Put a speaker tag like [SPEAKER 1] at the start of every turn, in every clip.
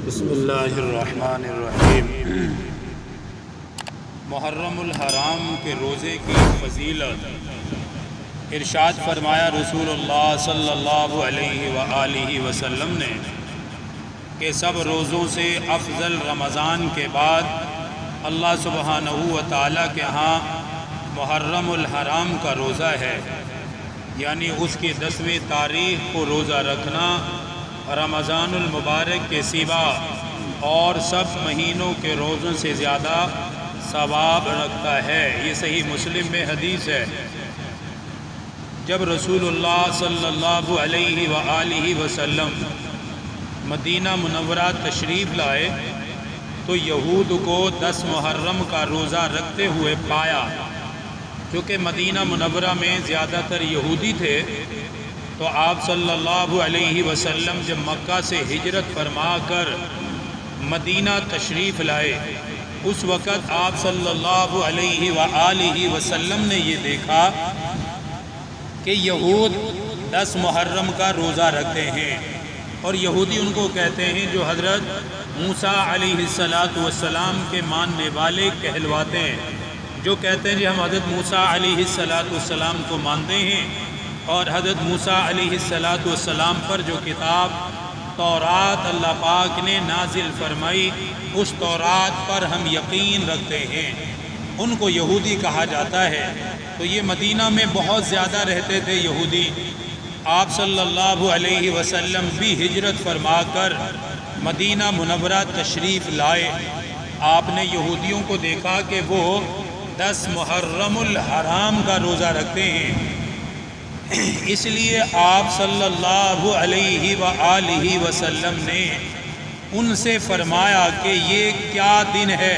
[SPEAKER 1] بسم اللہ الرحمن الرحیم۔ محرم الحرام کے روزے کی فضیلت۔ ارشاد فرمایا رسول اللہ صلی اللہ علیہ وآلہ وسلم نے کہ سب روزوں سے افضل رمضان کے بعد اللہ سبحانہ و تعالیٰ کے ہاں محرم الحرام کا روزہ ہے، یعنی اس کی 10ویں تاریخ کو روزہ رکھنا رمضان المبارک کے سوا اور سب مہینوں کے روزوں سے زیادہ ثواب رکھتا ہے۔ یہ صحیح مسلم میں حدیث ہے۔ جب رسول اللہ صلی اللہ علیہ وآلہ وسلم مدینہ منورہ تشریف لائے تو یہود کو 10 محرم کا روزہ رکھتے ہوئے پایا، کیونکہ مدینہ منورہ میں زیادہ تر یہودی تھے۔ تو آپ صلی اللہ علیہ وسلم جب مکہ سے ہجرت فرما کر مدینہ تشریف لائے، اس وقت آپ صلی اللہ علیہ وآلہ وسلم نے یہ دیکھا کہ یہود 10 محرم کا روزہ رکھتے ہیں، اور یہودی ان کو کہتے ہیں جو حضرت موسیٰ علیہ السلام کے ماننے والے کہلواتے ہیں، جو کہتے ہیں کہ ہم حضرت موسیٰ علیہ السلام کو مانتے ہیں، اور حضرت موسیٰ علیہ السلام پر جو کتاب تورات اللہ پاک نے نازل فرمائی، اس تورات پر ہم یقین رکھتے ہیں، ان کو یہودی کہا جاتا ہے۔ تو یہ مدینہ میں بہت زیادہ رہتے تھے یہودی۔ آپ صلی اللہ علیہ وسلم بھی ہجرت فرما کر مدینہ منورہ تشریف لائے۔ آپ نے یہودیوں کو دیکھا کہ وہ 10 محرم الحرام کا روزہ رکھتے ہیں، اس لیے آپ صلی اللہ علیہ وآلہ وسلم نے ان سے فرمایا کہ یہ کیا دن ہے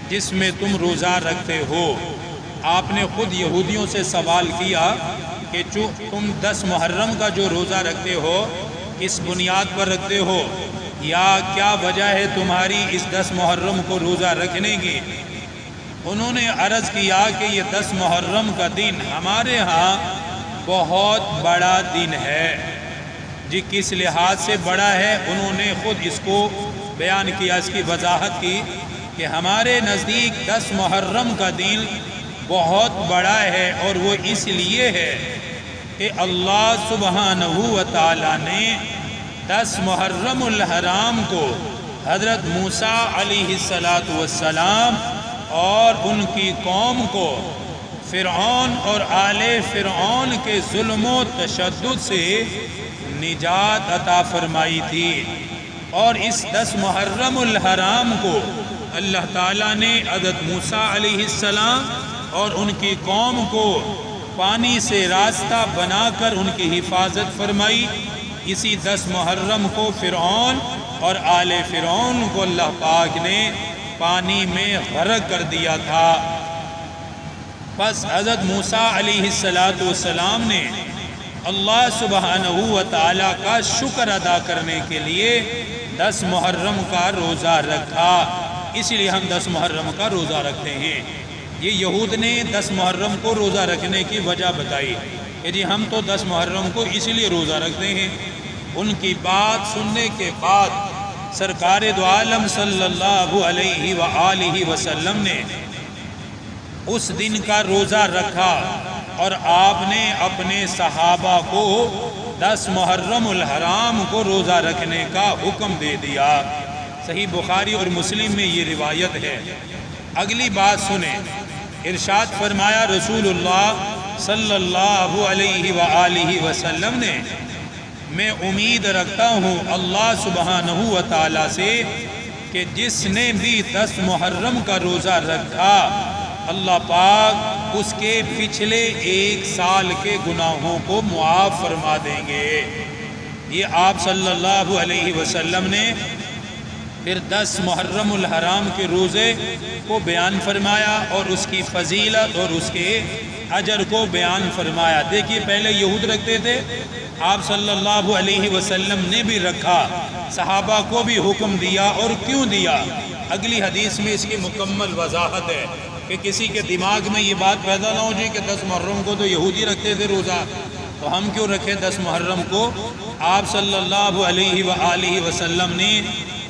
[SPEAKER 1] جس میں تم روزہ رکھتے ہو؟ آپ نے خود یہودیوں سے سوال کیا کہ تم 10 محرم کا جو روزہ رکھتے ہو کس بنیاد پر رکھتے ہو، یا کیا وجہ ہے تمہاری اس 10 محرم کو روزہ رکھنے کی؟ انہوں نے عرض کیا کہ یہ 10 محرم کا دن ہمارے ہاں بہت بڑا دن ہے۔ جی کس لحاظ سے بڑا ہے؟ انہوں نے خود اس کو بیان کیا، اس کی وضاحت کی کہ ہمارے نزدیک 10 محرم کا دن بہت بڑا ہے، اور وہ اس لیے ہے کہ اللہ سبحانہ و تعالیٰ نے 10 محرم الحرام کو حضرت موسیٰ علیہ السلام اور ان کی قوم کو فرعون اور آل فرعون کے ظلم و تشدد سے نجات عطا فرمائی تھی، اور اس 10 محرم الحرام کو اللہ تعالیٰ نے حضرت موسیٰ علیہ السلام اور ان کی قوم کو پانی سے راستہ بنا کر ان کی حفاظت فرمائی۔ اسی 10 محرم کو فرعون اور آل فرعون کو اللہ پاک نے پانی میں غرق کر دیا تھا۔ پس حضرت موسیٰ علیہ السلام نے اللہ سبحانہ و تعالیٰ کا شکر ادا کرنے کے لیے 10 محرم کا روزہ رکھا، اس لیے ہم 10 محرم کا روزہ رکھتے ہیں۔ یہ یہود نے 10 محرم کو روزہ رکھنے کی وجہ بتائی کہ جی ہم تو 10 محرم کو اس لیے روزہ رکھتے ہیں۔ ان کی بات سننے کے بعد سرکار دو عالم صلی اللہ علیہ وآلہ وسلم نے اس دن کا روزہ رکھا، اور آپ نے اپنے صحابہ کو 10 محرم الحرام کو روزہ رکھنے کا حکم دے دیا۔ صحیح بخاری اور مسلم میں یہ روایت ہے۔ اگلی بات سنیں، ارشاد فرمایا رسول اللہ صلی اللہ علیہ وآلہ وسلم نے، میں امید رکھتا ہوں اللہ سبحانہ و تعالیٰ سے کہ جس نے بھی 10 محرم کا روزہ رکھا، اللہ پاک اس کے پچھلے 1 سال کے گناہوں کو معاف فرما دیں گے۔ یہ آپ صلی اللہ علیہ وسلم نے پھر 10 محرم الحرام کے روزے کو بیان فرمایا، اور اس کی فضیلت اور اس کے اجر کو بیان فرمایا۔ دیکھیے پہلے یہود رکھتے تھے، آپ صلی اللہ علیہ وسلم نے بھی رکھا، صحابہ کو بھی حکم دیا، اور کیوں دیا؟ اگلی حدیث میں اس کی مکمل وضاحت ہے کہ کسی کے دماغ میں یہ بات پیدا نہ ہو جائے کہ 10 محرم کو تو یہودی رکھتے تھے روزہ، تو ہم کیوں رکھیں 10 محرم کو؟ آپ صلی اللہ علیہ وآلہ وسلم نے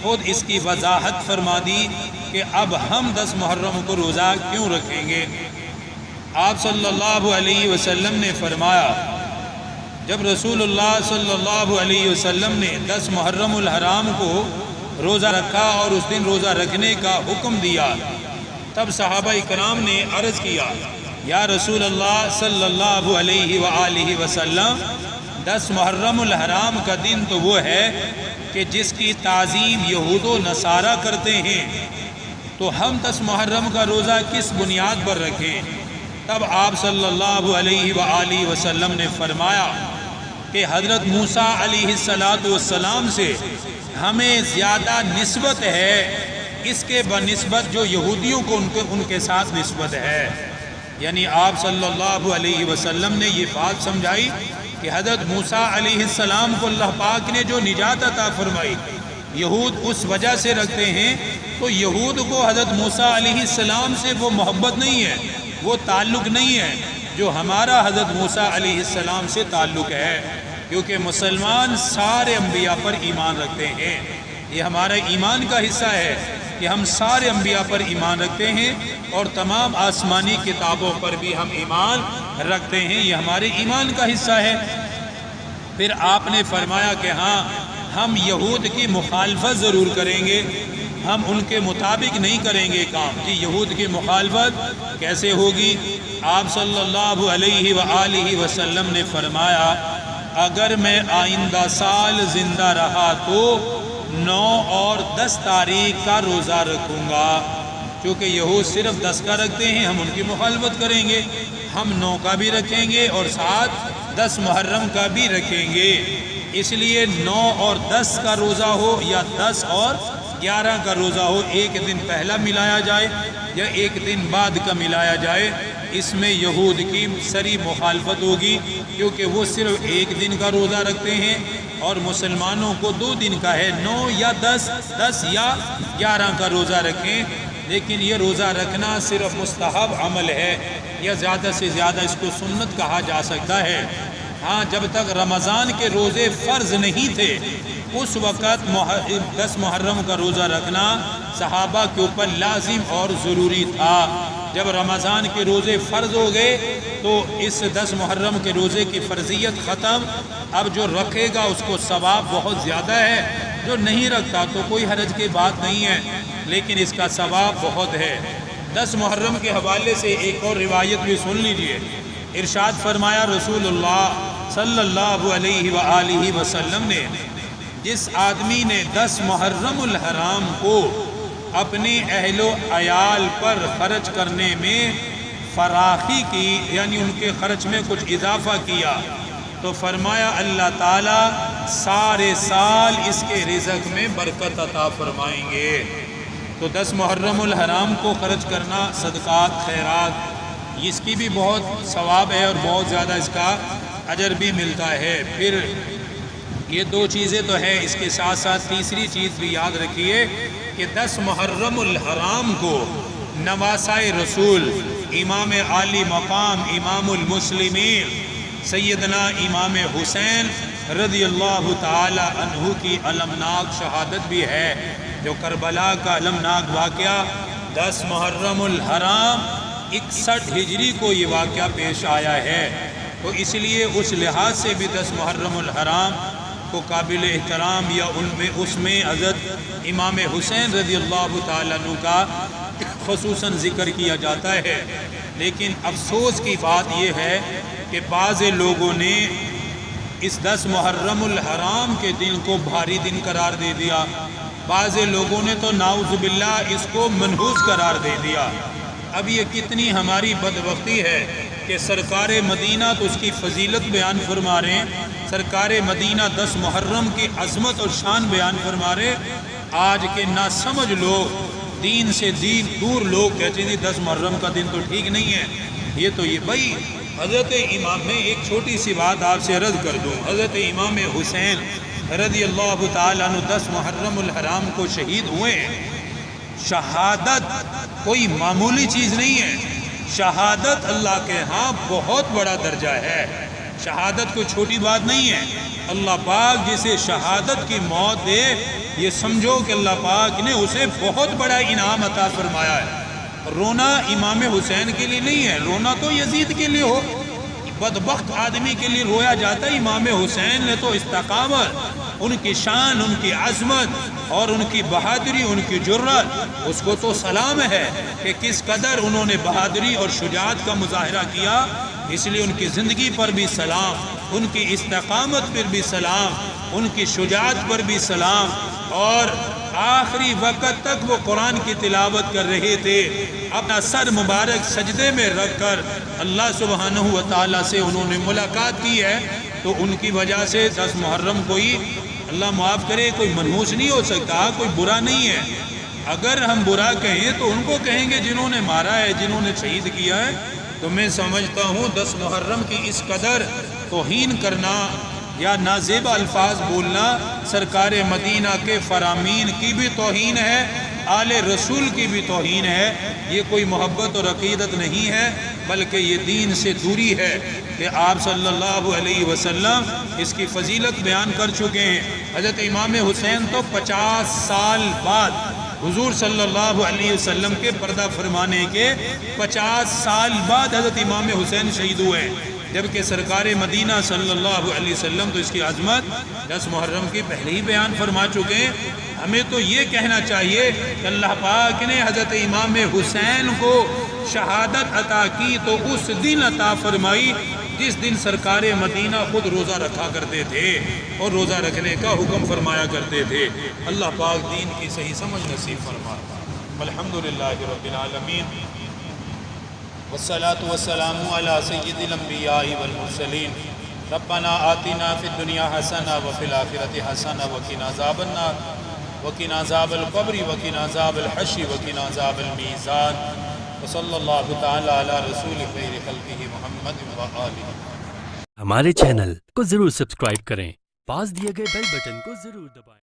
[SPEAKER 1] خود اس کی وضاحت فرما دی کہ اب ہم 10 محرم کو روزہ کیوں رکھیں گے۔ آپ صلی اللہ علیہ وسلم نے فرمایا، جب رسول اللہ صلی اللہ علیہ وسلم نے 10 محرم الحرام کو روزہ رکھا اور اس دن روزہ رکھنے کا حکم دیا، تب صحابہ اکرام نے عرض کیا، یا رسول اللہ صلی اللہ علیہ وآلہ وسلم، 10 محرم الحرام کا دن تو وہ ہے کہ جس کی تعظیم یہود و نصارہ کرتے ہیں، تو ہم 10 محرم کا روزہ کس بنیاد پر رکھیں؟ تب آپ صلی اللہ علیہ وآلہ وسلم نے فرمایا کہ حضرت موسیٰ علیہ السلام سے ہمیں زیادہ نسبت ہے اس کے بنسبت جو یہودیوں کو ان کے ساتھ نسبت ہے۔ یعنی آپ صلی اللہ علیہ وسلم نے یہ بات سمجھائی کہ حضرت موسیٰ علیہ السلام کو اللہ پاک نے جو نجات عطا فرمائی، یہود اس وجہ سے رکھتے ہیں، تو یہود کو حضرت موسیٰ علیہ السلام سے وہ محبت نہیں ہے، وہ تعلق نہیں ہے جو ہمارا حضرت موسیٰ علیہ السلام سے تعلق ہے، کیونکہ مسلمان سارے انبیاء پر ایمان رکھتے ہیں۔ یہ ہمارا ایمان کا حصہ ہے کہ ہم سارے انبیاء پر ایمان رکھتے ہیں اور تمام آسمانی کتابوں پر بھی ہم ایمان رکھتے ہیں، یہ ہمارے ایمان کا حصہ ہے۔ پھر آپ نے فرمایا کہ ہاں، ہم یہود کی مخالفت ضرور کریں گے، ہم ان کے مطابق نہیں کریں گے کام۔ جی یہود کی مخالفت کیسے ہوگی؟ آپ صلی اللہ علیہ وآلہ وسلم نے فرمایا، اگر میں آئندہ سال زندہ رہا تو 9 اور 10 تاریخ کا روزہ رکھوں گا۔ چونکہ یہود صرف 10 کا رکھتے ہیں، ہم ان کی مخالفت کریں گے، ہم 9 کا بھی رکھیں گے اور ساتھ 10 محرم کا بھی رکھیں گے۔ اس لیے 9 اور 10 کا روزہ ہو یا 10 اور 11 کا روزہ ہو، ایک دن پہلا ملایا جائے یا ایک دن بعد کا ملایا جائے، اس میں یہود کی سری مخالفت ہوگی، کیونکہ وہ صرف ایک دن کا روزہ رکھتے ہیں اور مسلمانوں کو 2 دن کا ہے، 9 یا 10 یا 11 کا روزہ رکھیں۔ لیکن یہ روزہ رکھنا صرف مستحب عمل ہے، یا زیادہ سے زیادہ اس کو سنت کہا جا سکتا ہے۔ ہاں، جب تک رمضان کے روزے فرض نہیں تھے اس وقت 10 محرم کا روزہ رکھنا صحابہ کے اوپر لازم اور ضروری تھا۔ جب رمضان کے روزے فرض ہو گئے تو اس 10 محرم کے روزے کی فرضیت ختم۔ اب جو رکھے گا اس کو ثواب بہت زیادہ ہے، جو نہیں رکھتا تو کوئی حرج کی بات نہیں ہے، لیکن اس کا ثواب بہت ہے۔ 10 محرم کے حوالے سے ایک اور روایت بھی سن لیجئے۔ ارشاد فرمایا رسول اللہ صلی اللہ علیہ وآلہ وسلم نے، جس آدمی نے 10 محرم الحرام کو اپنے اہل و عیال پر خرچ کرنے میں فراخی کی، یعنی ان کے خرچ میں کچھ اضافہ کیا، تو فرمایا اللہ تعالیٰ سارے سال اس کے رزق میں برکت عطا فرمائیں گے۔ تو 10 محرم الحرام کو خرچ کرنا، صدقات، خیرات، اس کی بھی بہت ثواب ہے اور بہت زیادہ اس کا اجر بھی ملتا ہے۔ پھر یہ 2 چیزیں تو ہیں، اس کے ساتھ ساتھ تیسری چیز بھی یاد رکھیے کہ 10 محرم الحرام کو نواسۂ رسول، امام عالی مقام، امام المسلمین سیدنا امام حسین رضی اللہ تعالی عنہ کی المناک شہادت بھی ہے، جو کربلا کا المناک واقعہ 10 محرم الحرام 61 ہجری کو یہ واقعہ پیش آیا ہے۔ تو اس لیے اس لحاظ سے بھی 10 محرم الحرام کو قابل احترام، یا اس میں حضرت امام حسین رضی اللہ تعالیٰ عنہ کا خصوصاً ذکر کیا جاتا ہے۔ لیکن افسوس کی بات یہ ہے کہ بعض لوگوں نے اس 10 محرم الحرام کے دن کو بھاری دن قرار دے دیا، بعض لوگوں نے تو نعوذ باللہ اس کو منحوس قرار دے دیا۔ اب یہ کتنی ہماری بدبختی ہے کہ سرکار مدینہ تو اس کی فضیلت بیان فرما رہے ہیں، سرکار مدینہ 10 محرم کی عظمت اور شان بیان فرما رہے، آج کے ناسمجھ لوگ، دین سے دور لوگ کہتے ہیں 10 محرم کا دن تو ٹھیک نہیں ہے۔ یہ تو یہ بھائی حضرت امام، میں ایک چھوٹی سی بات آپ سے عرض کر دوں، حضرت امام حسین رضی اللہ تعالیٰ عنہ 10 محرم الحرام کو شہید ہوئے ہیں۔ شہادت کوئی معمولی چیز نہیں ہے، شہادت اللہ کے ہاں بہت بڑا درجہ ہے، شہادت کوئی چھوٹی بات نہیں ہے۔ اللہ پاک جسے شہادت کی موت دے یہ سمجھو کہ اللہ پاک نے اسے بہت بڑا انعام عطا فرمایا ہے۔ رونا امام حسین کے لیے نہیں ہے، رونا تو یزید کے لیے ہو، بدبخت آدمی کے لیے رویا جاتا ہے۔ امام حسین نے تو استقامت، ان کی شان، ان کی عظمت اور ان کی بہادری، ان کی جرأت، اس کو تو سلام ہے کہ کس قدر انہوں نے بہادری اور شجاعت کا مظاہرہ کیا۔ اس لیے ان کی زندگی پر بھی سلام، ان کی استقامت پر بھی سلام، ان کی شجاعت پر بھی سلام۔ اور آخری وقت تک وہ قرآن کی تلاوت کر رہے تھے، اپنا سر مبارک سجدے میں رکھ کر اللہ سبحانہ و تعالیٰ سے انہوں نے ملاقات کی ہے۔ تو ان کی وجہ سے 10 محرم کوئی، اللہ معاف کرے، کوئی منحوس نہیں ہو سکتا، کوئی برا نہیں ہے۔ اگر ہم برا کہیں تو ان کو کہیں گے جنہوں نے مارا ہے، جنہوں نے شہید کیا ہے۔ تو میں سمجھتا ہوں 10 محرم کی اس قدر توہین کرنا یا نازیبا الفاظ بولنا سرکار مدینہ کے فرامین کی بھی توہین ہے، آل رسول کی بھی توہین ہے۔ یہ کوئی محبت اور عقیدت نہیں ہے، بلکہ یہ دین سے دوری ہے کہ آپ صلی اللہ علیہ وسلم اس کی فضیلت بیان کر چکے ہیں۔ حضرت امام حسین تو 50 سال بعد حضور صلی اللہ علیہ وسلم کے پردہ فرمانے کے 50 سال بعد حضرت امام حسین شہید ہوئے، جبکہ سرکار مدینہ صلی اللہ علیہ وسلم تو اس کی عظمت 10 محرم کی پہلے ہی بیان فرما چکے ہیں۔ ہمیں تو یہ کہنا چاہیے کہ اللہ پاک نے حضرت امام حسین کو شہادت عطا کی تو اس دن عطا فرمائی جس دن سرکار مدینہ خود روزہ رکھا کرتے تھے اور روزہ رکھنے کا حکم فرمایا کرتے تھے۔ اللہ پاک دین کی صحیح سمجھ نصیب فرمائے۔ الحمدللہ رب العالمین، والصلاة والسلام على سید الانبیاء والمرسلین۔ ربنا آتنا فی الدنیا حسنہ وفی الآخرۃ حسنہ وقنا عذاب النار وقنا عذاب القبر وقنا عذاب الحشر وقنا عذاب المیزان، وصلی اللہ تعالی علی رسول خیر خلقہ محمد وآلہ۔
[SPEAKER 2] ہمارے چینل کو ضرور سبسکرائب کریں، پاس دیے گئے بیل بٹن کو ضرور دبائیں۔